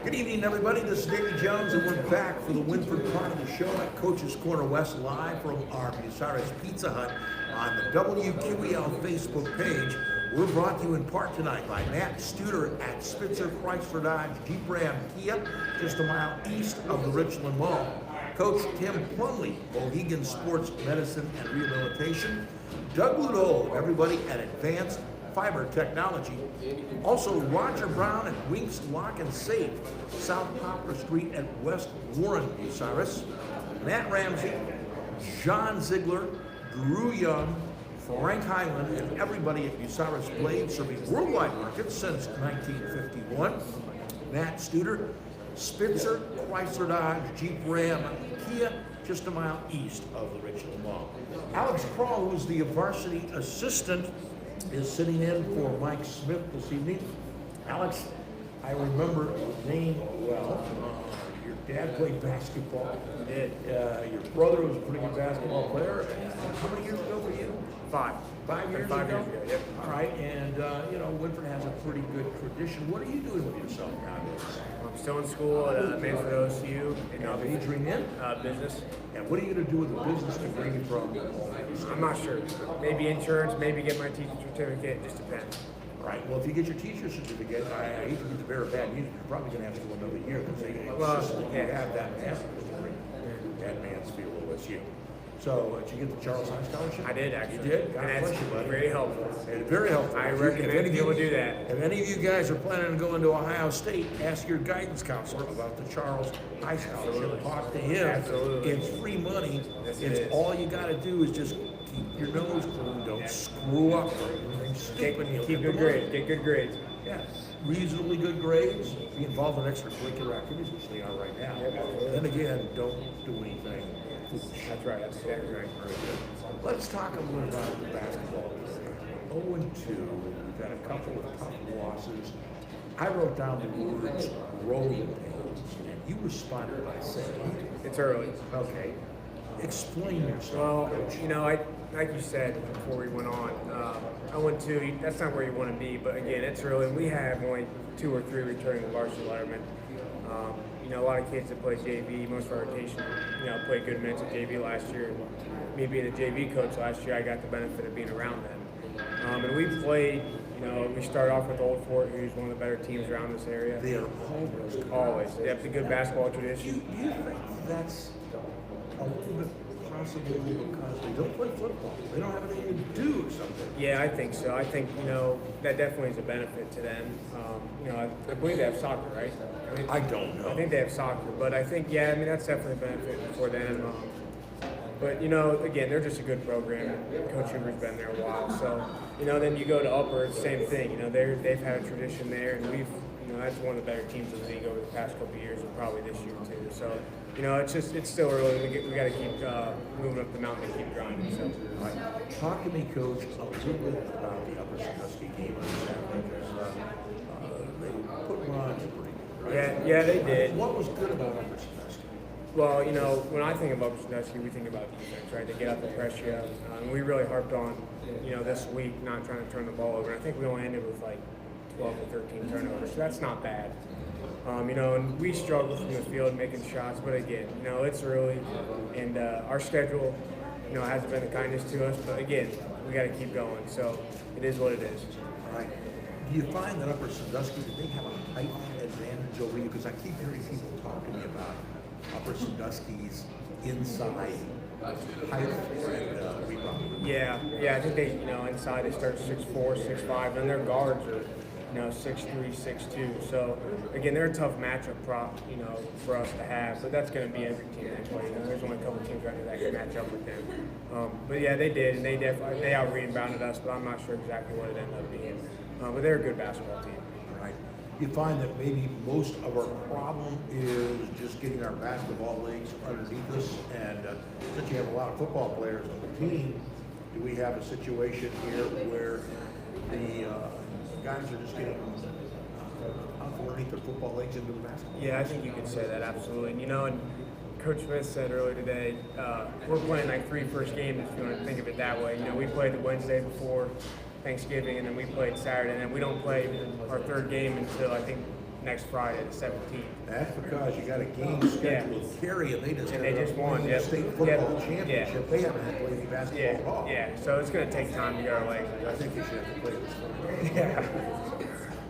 Good evening, everybody. This is Davey Jones, and we're back for the Wynford part of the show at Coach's Corner West, live from our Bucyrus Pizza Hut on the WQEL Facebook page. We're brought to you in part tonight by Matt Studer at Spitzer Chrysler Dodge Jeep Ram Kia, just a mile east of the Richland Mall. Coach Tim Plumley, Mohegan Sports Medicine and Rehabilitation. Doug Ludo, everybody at Advanced Fiber Technology. Also, Roger Brown at Winks Lock and Safe, South Poplar Street at West Warren, Bucyrus. Matt Ramsey, John Ziegler, Drew Young, Frank Highland, and everybody at Bucyrus Blade, serving worldwide markets since 1951. Matt Studer, Spitzer, Chrysler Dodge, Jeep Ram, Kia, just a mile east of the Richland Mall. Alex Crall, who's the varsity assistant, is sitting in for Mike Smith this evening. Alex, I remember the name well. Your dad played basketball. He did. Your brother was a pretty good basketball player. How many years ago were you? 5. 5 years Five ago? years ago, yep. All right, and Wynford has a pretty good tradition. What are you doing with yourself nowadays? I'm still in school at Wynford OSU in Majoring in? business. And what are you going to do with the business degree from? I'm not sure. Maybe insurance, maybe get my teaching certificate, it just depends. Right. Well, if you get your teacher's certificate, I hate to be the bearer of bad news, you're probably going to have to go another year because they you have that master's degree at Mansfield OSU. So, did you get the Charleston Scholarship? I did, actually. You did? God And bless that's you, buddy. very helpful. And very helpful. I If you- recommend if any of people you- do that. If any of you guys are planning on going to Ohio State, ask your guidance counselor about the Charles High Scholarship. Talk to him. Absolutely. It's free money. Yes, it It's is. all you got to do is just keep your nose clean. Don't screw up. Keep good grades. Get good grades. Yeah, reasonably good grades. Be involved in extracurricular activities, which they are right now. Then again, don't do anything foolish. That's right. That's exactly right. Let's talk a little about the basketball. 0-2. We've had a couple of tough losses. I wrote down the words growing pains, and you responded by saying, It's early. okay, explain yourself, Well, Coach. like you said before we went on, 0-2, that's not where you want to be. But again, it's early. We have only 2 or 3 returning varsity lettermen. A lot of kids that play JV, most of our rotation, played good minutes at JV last year. Me being a JV coach last year, I got the benefit of being around them. And we played, we started off with Old Fort, who's one of the better teams around this area. They are always good. Always. They have the good basketball Do tradition. you think that's a little bit possible because they don't play football? They don't have anything to do or something. Yeah, I think so. I think, that definitely is a benefit to them. I believe they have soccer, right? I don't know. I think they have soccer, but I think, that's definitely a benefit for them. But, again, they're just a good program. Coach Hoover's been there a while. So, then you go to Upper, it's the same thing. They've had a tradition there, and we've, that's one of the better teams in the league over the past couple of years, and probably this year too. So, it's still early. We got to keep moving up the mountain and keep grinding. So, All right. Talk to me, Coach, a little bit about the Upper Sandusky game on Saturday, because they put Ron pretty good, right? yeah, they did. What was good about Upper Sandusky? Well, when I think about Sandusky, we think about defense, right? They get up and press you. And we really harped on, this week not trying to turn the ball over. I think we only ended with like 12 or 13 turnovers, so that's not bad. And we struggle from the field making shots, but again, it's early, and our schedule, hasn't been the kindness to us. But again, we got to keep going. So it is what it is. All right. Do you find that Upper Sandusky, do they have a height advantage over you? Because I keep hearing people talk to me about Upper Sandusky's inside height and rebound. Yeah, I think they, inside they start 6'4", 6'5", and their guards are, 6'3", 6'2". So again, they're a tough matchup for us to have. But that's going to be every team they play. There's only a couple teams right now that can match up with them. But yeah, they did, and they out rebounded us. But I'm not sure exactly what it ended up being. But they're a good basketball team. All right. You find that maybe most of our problem is just getting our basketball leagues underneath us, and since you have a lot of football players on the team, do we have a situation here where the guys are just getting up underneath their football leagues into the basketball? Yeah, I think you could say that, absolutely. And Coach Smith said earlier today, we're playing like 3 first games, if you want to think of it that way. We played the Wednesday before Thanksgiving, and then we played Saturday, and then we don't play our 3rd game until I think next Friday, the 17th. That's because you got a game scheduled with Cary, and they just won the state football championship. They haven't had to play any basketball at all. Yeah, so it's going to take time to get our legs. I think you should have to play this.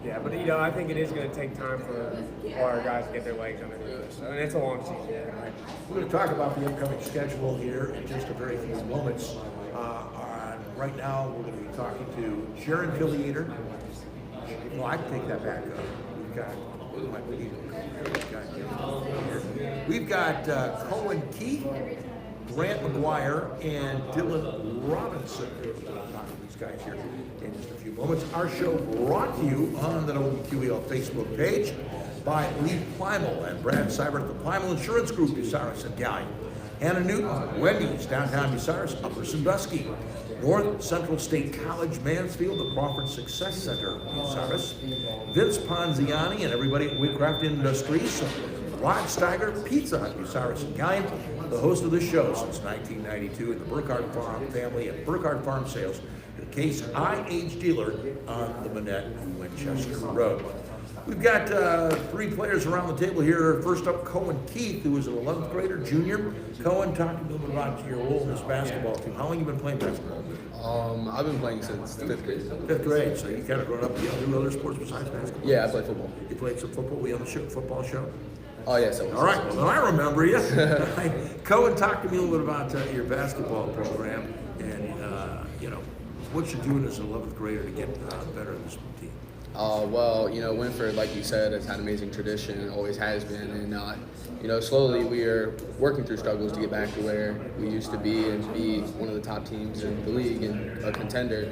Yeah, but I think it is going to take time for all our guys to get their legs underneath us. So, and it's a long season. Right. We're going to talk about the upcoming schedule here in just a very few moments. Right now, we're going to be talking to Sharon Filiator. Well, I take that back up. We've got Cohen Keith, Grant McGuire, and Dylan Robinson. We'll talk to these guys here in just a few moments. Our show brought to you on the WQEL Facebook page by Lee Plymel and Brad Seibert at the Plymel Insurance Group, Bucyrus and Gallion. Hannah Newton, Wendy's, downtown Bucyrus, Upper Sandusky. North Central State College, Mansfield, the Crawford Success Center, Bucyrus. Vince Ponziani and everybody at Woodcraft Industries. Rod Steiger, Pizza Hut, Bucyrus and Gallion. The host of the show since 1992 in the Burkhardt Farm family at Burkhardt Farm Sales, the Case IH dealer on the Manette and Winchester Road. We've got 3 players around the table here. First up, Cohen Keith, who is an 11th grader, junior. Cohen, talk to me a little bit about your role in this basketball team. How long have you been playing basketball? I've been playing since 5th grade. 5th grade, so you kind of grown up. Do you do other sports besides basketball? Yeah, I play football. You played some football? Were you on the football show? Oh, yes. All right, well, I remember you. Cohen, talk to me a little bit about your basketball program and, what you're doing as an 11th grader to get better in this team. Well, Wynford, like you said, has had amazing tradition and always has been. And, slowly we are working through struggles to get back to where we used to be and be one of the top teams in the league and a contender.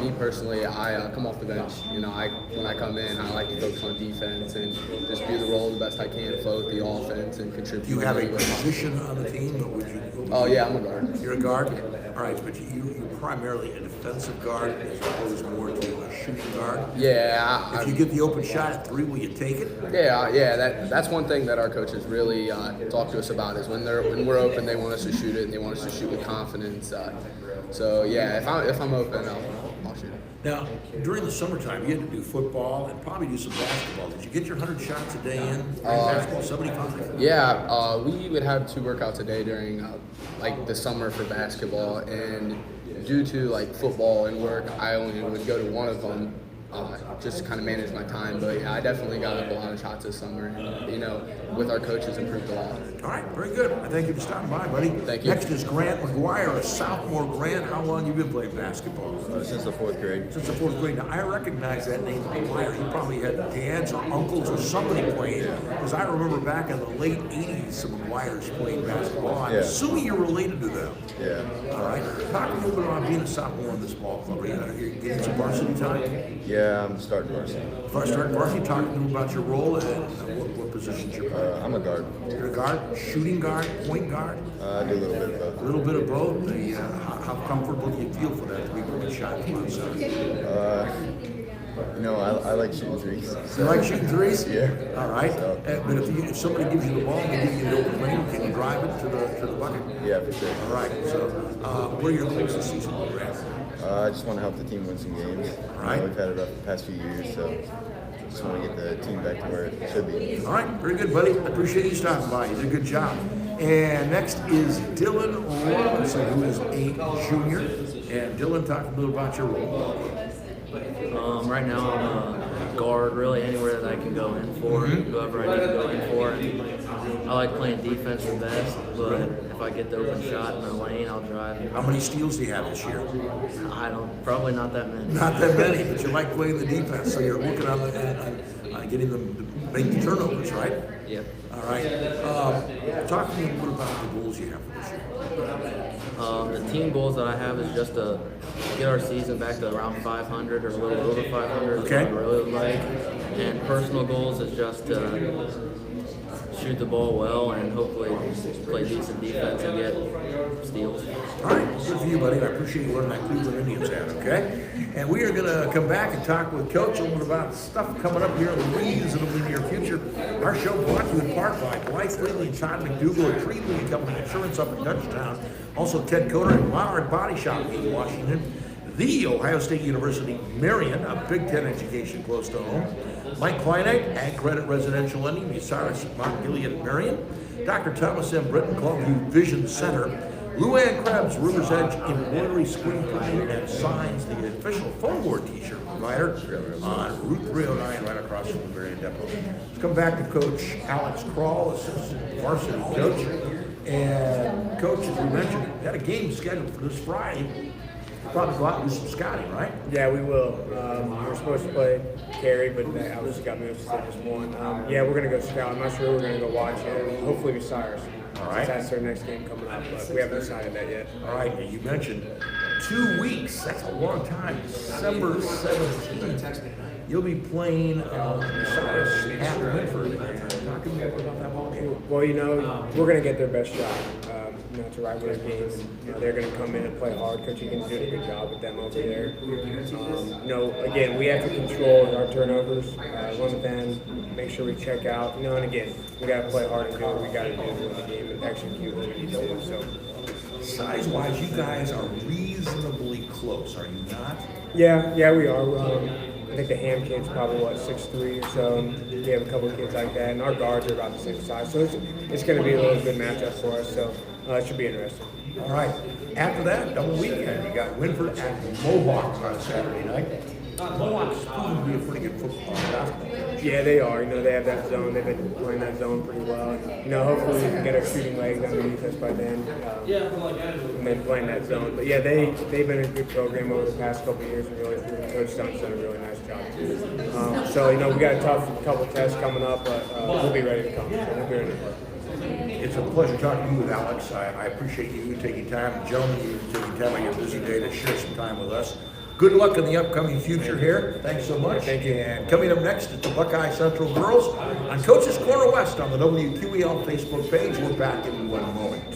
Me personally, I come off the bench. When I come in, I like to focus on defense and just do the role the best I can, float the offense and contribute. Do you have a position on the team? Or would you? Oh, yeah, I'm a guard. You're a guard? All right, but you're primarily a defensive guard as opposed more to a shooting guard? Yeah. If you get the open shot at 3, will you take it? Yeah. That's one thing that our coaches really talk to us about is when we're open, they want us to shoot it and they want us to shoot with confidence. So yeah, if I'm open, I'll shoot it. Now, during the summertime, you had to do football and probably do some basketball. Did you get your 100 shots a day in basketball? 75? Yeah, we would have 2 workouts a day during the summer for basketball, and due to football and work, I only would go to one of them. Just to kind of manage my time, but yeah, I definitely got up a lot of shots this summer. And, with our coaches, improved a lot. All right, very good. I thank you for stopping by, buddy. Thank you. Next is Grant McGuire, a sophomore. Grant, how long have you been playing basketball? Since the 4th grade. Since the 4th grade. Now, I recognize that name, McGuire. You probably had dads or uncles or somebody playing, because I remember back in the late 80s, some McGuires playing basketball. I'm assuming you're related to them. Yeah. All right. Talk a little bit about being a sophomore in this ball club. Are you getting some varsity time? Yeah, I'm starting varsity. Starting varsity, talk to me about your role and what positions you're playing. I'm a guard. You're a guard, shooting guard, point guard? I do a little bit of both. A little bit of both. How comfortable do you feel for that to be one shot from outside? I like shooting threes. You like shooting threes? Yeah. All right. But if somebody gives you the ball and they give you the open lane, can you drive it to the bucket? Yeah, for sure. All right. So, what are your goals this season, Grant? I just want to help the team win some games. Right. We've had it rough the past few years, so just want to get the team back to where it should be. All right. Very good, buddy. I appreciate you stopping by. You did a good job. And next is Dylan Robinson, who is a junior. And Dylan, talk a little about your role. Right now I'm a guard, really anywhere that I can go in for, whoever I need to go in for. And I like playing defense the best, but if I get the open shot in the lane, I'll drive. How many steals do you have this year? Probably not that many. Not that many, but you like playing the defense, so you're working on getting them to make the turnovers, right? Yep. All right. Talk to me a little about the goals you have for this year. The team goals that I have is just to get our season back to around 500 or a little over 500. Okay. Is what I really would like. And personal goals is just to shoot the ball well and hopefully play decent defense and get steals. All right, good for you, buddy. I appreciate you wearing that Cleveland Indians hat, okay? And we are going to come back and talk with Coach a little bit about stuff coming up here in the reasonably near future. Our show brought to you in part by Blythe Lately and Todd McDougal at Treatley and Company Insurance up in Dutchtown. Also, Ted Coder at Monarch Body Shop in Washington. The Ohio State University Marion, a Big Ten education close to home. Mike Kleinite, Ag Credit Residential Lending, Bucyrus, Mount Gilead, Marion. Dr. Thomas M. Britton, Clubview Vision Center. Luann Krebs, River's Edge Embroidery Screen Printing and Signs, the official phone board t-shirt provider on Route 309 right across from the Marion Depot. Let's come back to Coach Alex Crall, assistant varsity coach. And Coach, as we mentioned, had a game scheduled for this Friday. You'll probably go out and do some scouting, right? Yeah, we will. We're supposed to play Cary, but they obviously got moved to just one. Yeah, we're going to go scout. I'm not sure we're going to go watch it. Hopefully Bucyrus. All right. That's their next game coming up, but we haven't decided that yet. All right, and you mentioned 2 weeks. That's a long time. December 17th. You'll be playing Bucyrus at Wynford. Talk to me about that ball game. Well, we're going to get their best shot, to ride with their game. And, they're going to come in and play hard. Coach Egan's doing a good job with them over there. Again, we have to control our turnovers, run them, make sure we check out. And again, we got to play hard and do what we got to do to win the game and execute what we need to do. So, size-wise, you guys are reasonably close, are you not? Yeah, we are. I think the Ham kid's probably 6'3" or so. We have a couple of kids like that, and our guards are about the same size. So it's going to be a little good matchup for us. So it should be interesting. All right. After that, double weekend, you got Wynford at the Mohawks on Saturday night. Mohawks proven to be a pretty good football basketball. Yeah, they are. They have that zone. They've been playing that zone pretty well. Hopefully we can get our shooting legs underneath us by then, and then playing that zone. But yeah, they've been a good program over the past couple of years, and really Coach Stunt's done a really nice job too. So we got a tough couple of tests coming up, but we'll be ready to come. So we'll be ready to go. It's a pleasure talking to you with Alex. I appreciate you taking time, gentlemen, you taking time on your busy day to share some time with us. Good luck in the upcoming future here. Thanks so much. Thank you. And coming up next, it's the Buckeye Central Girls on Coach's Corner West on the WQEL Facebook page. We're back in 1 moment.